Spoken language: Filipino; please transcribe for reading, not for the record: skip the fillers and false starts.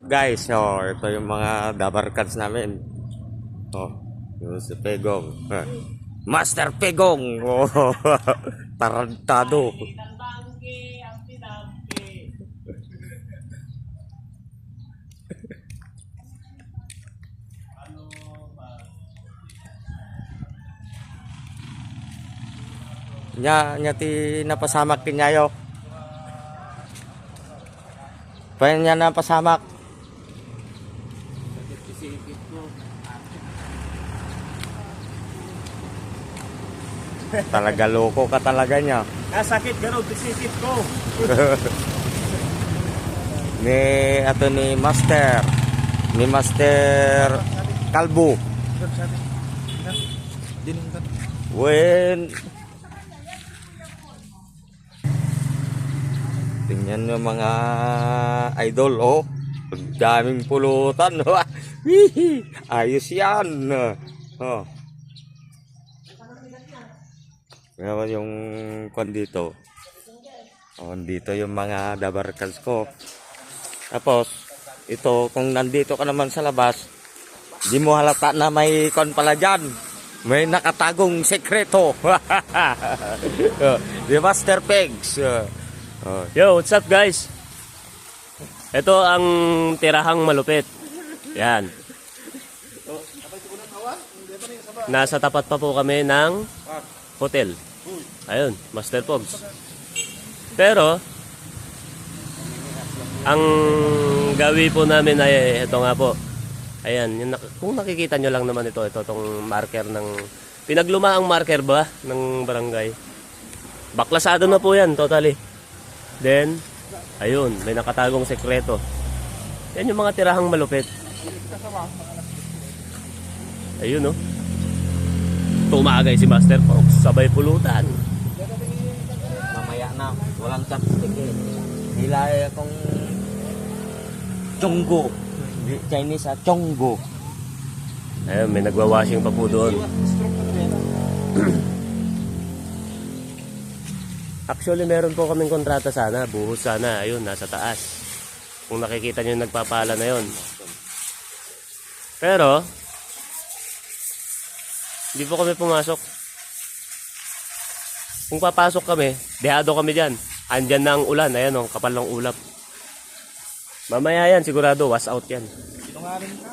Guys, ito yung mga dabar cards namin. Oh, yung si Pegong. Master Pegong. Oh, tarantado. Nya ti napasamak kinyayo. Pa nya napasamak. Talaga loko ka talaga niya. Nasakit gano'n, pisipit ko. Ni ato ni Master. Ni Master Kalbo. When tingnan nyo mga idol, oh. Ang daming pulutan. Ayos yan. Oh. Ngayon yung kwan dito. Oh, dito yung mga dabarkals ko. Tapos, ito, kung nandito ka naman sa labas, di mo halata na may kwan pala dyan. May nakatagong sekreto. The Master Pegs. Yo, what's up guys? Ito ang tirahang malupit. Yan. Nasa tapat pa po kami ng hotel. Ayun, Master Pogs. Pero, ang gawi po namin ay ito nga po. Ayan, kung nakikita nyo lang naman ito itong marker ng, pinaglumaang marker ba ng barangay. Baklasado na po yan, totally. Then, ayun, may nakatagong sekreto. Yan yung mga tirahang malupit. Ayun, oh. Tumagay si Master Fox, sabay pulutan. Mamaya na, walang chopstick eh. Nilay akong chonggo. Chinese chonggo. Ayun, may nagwa-washing pa po doon. Actually, meron po kaming kontrata sana, buhos sana. Ayun, nasa taas. Kung nakikita nyo yung nagpapala na yun. Pero, hindi po kami pumasok. Kung papasok kami, dehado kami dyan. Andyan na ang ulan. Ayan o, kapal ng ulap. Mamaya yan, sigurado, wash out yan. Sinungaling ka.